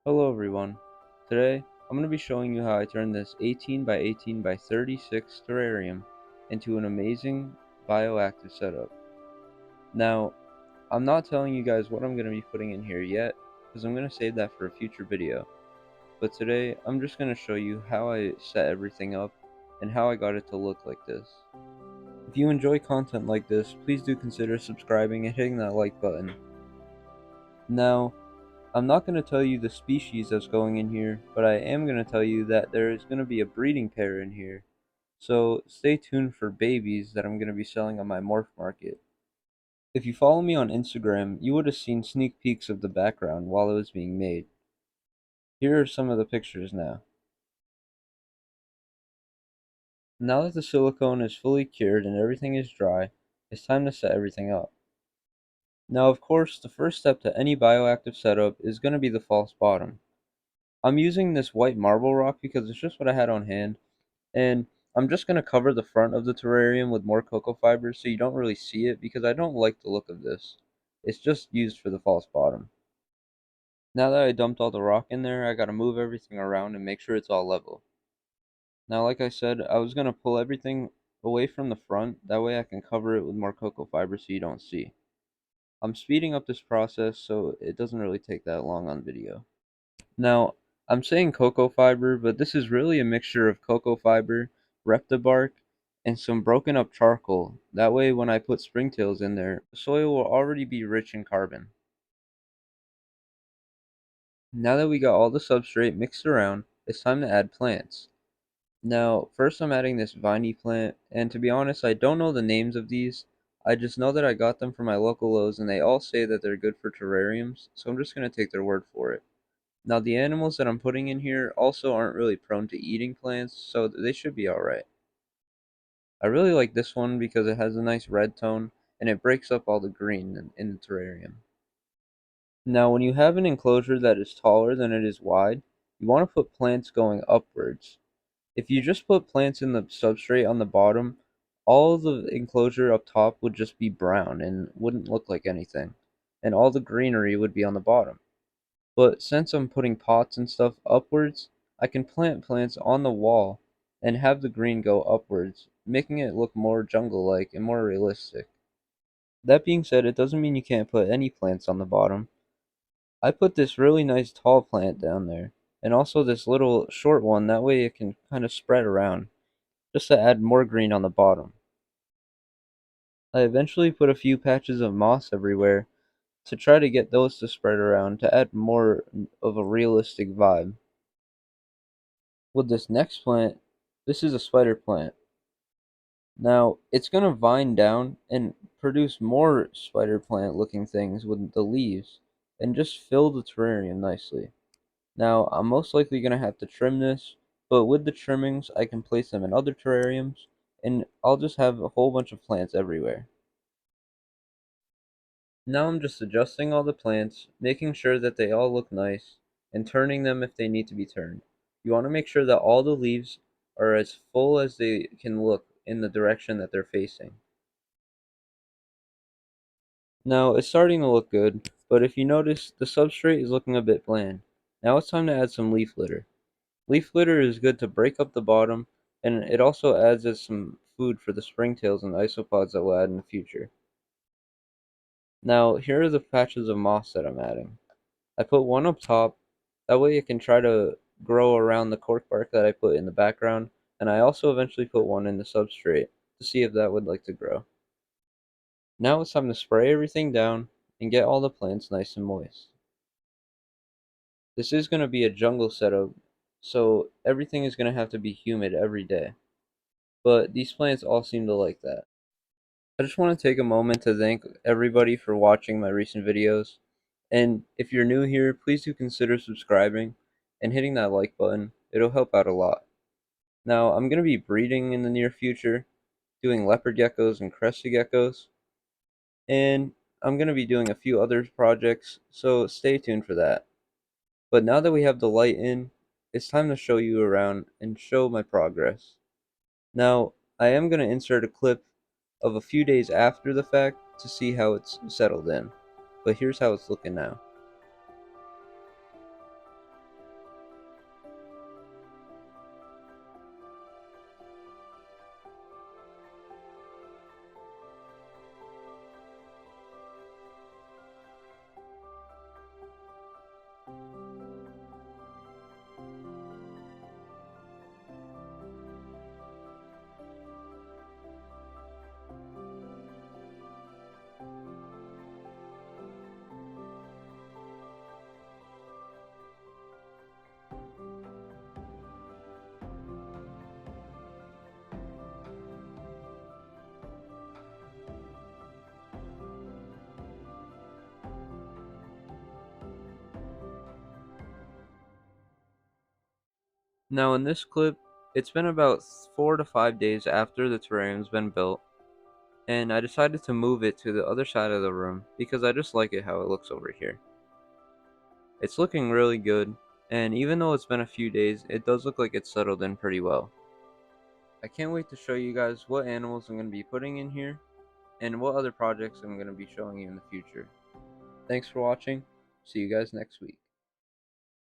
Hello everyone. Today I'm going to be showing you how I turned this 18 by 18 by 36 terrarium into an amazing bioactive setup. Now, I'm not telling you guys what I'm going to be putting in here yet because I'm going to save that for a future video. But today I'm just going to show you how I set everything up and how I got it to look like this. If you enjoy content like this, please do consider subscribing and hitting that like button. Now, I'm not going to tell you the species that's going in here, but I am going to tell you that there is going to be a breeding pair in here. So stay tuned for babies that I'm going to be selling on my morph market. If you follow me on Instagram, you would have seen sneak peeks of the background while it was being made. Here are some of the pictures now. Now that the silicone is fully cured and everything is dry, it's time to set everything up. Now of course, the first step to any bioactive setup is going to be the false bottom. I'm using this white marble rock because it's just what I had on hand, and I'm just going to cover the front of the terrarium with more cocoa fibers so you don't really see it because I don't like the look of this. It's just used for the false bottom. Now that I dumped all the rock in there, I gotta move everything around and make sure it's all level. Now like I said, I was going to pull everything away from the front, that way I can cover it with more cocoa fibers so you don't see. I'm speeding up this process so it doesn't really take that long on video. Now, I'm saying cocoa fiber, but this is really a mixture of cocoa fiber, reptibark, and some broken up charcoal. That way, when I put springtails in there, the soil will already be rich in carbon. Now that we got all the substrate mixed around, it's time to add plants. Now, first I'm adding this viney plant, and to be honest, I don't know the names of these. I just know that I got them from my local Lowe's, and they all say that they're good for terrariums, so I'm just going to take their word for it. Now the animals that I'm putting in here also aren't really prone to eating plants, so they should be alright. I really like this one because it has a nice red tone and it breaks up all the green in the terrarium. Now when you have an enclosure that is taller than it is wide, you want to put plants going upwards. If you just put plants in the substrate on the bottom, all of the enclosure up top would just be brown and wouldn't look like anything, and all the greenery would be on the bottom. But since I'm putting pots and stuff upwards, I can plant plants on the wall and have the green go upwards, making it look more jungle-like and more realistic. That being said, it doesn't mean you can't put any plants on the bottom. I put this really nice tall plant down there, and also this little short one, that way it can kind of spread around, just to add more green on the bottom. I eventually put a few patches of moss everywhere to try to get those to spread around to add more of a realistic vibe. With this next plant, this is a spider plant. Now, it's going to vine down and produce more spider plant looking things with the leaves and just fill the terrarium nicely. Now, I'm most likely going to have to trim this, but with the trimmings, I can place them in other terrariums and I'll just have a whole bunch of plants everywhere. Now I'm just adjusting all the plants, making sure that they all look nice, and turning them if they need to be turned. You want to make sure that all the leaves are as full as they can look in the direction that they're facing. Now it's starting to look good, but if you notice, the substrate is looking a bit bland. Now it's time to add some leaf litter. Leaf litter is good to break up the bottom, and it also adds as some food for the springtails and isopods that we'll add in the future. Now here are the patches of moss that I'm adding. I put one up top, that way it can try to grow around the cork bark that I put in the background, and I also eventually put one in the substrate to see if that would like to grow. Now it's time to spray everything down and get all the plants nice and moist. This is going to be a jungle setup, so everything is going to have to be humid every day, but these plants all seem to like that. I just want to take a moment to thank everybody for watching my recent videos. And if you're new here, please do consider subscribing and hitting that like button. It'll help out a lot. Now, I'm going to be breeding in the near future, doing leopard geckos and crested geckos, and I'm going to be doing a few other projects, so stay tuned for that. But now that we have the light in, it's time to show you around and show my progress. Now, I am going to insert a clip of a few days after the fact to see how it's settled in. But here's how it's looking now. Now in this clip, it's been about 4 to 5 days after the terrarium's been built, and I decided to move it to the other side of the room because I just like it how it looks over here. It's looking really good, and even though it's been a few days, it does look like it's settled in pretty well. I can't wait to show you guys what animals I'm going to be putting in here, and what other projects I'm going to be showing you in the future. Thanks for watching. See you guys next week.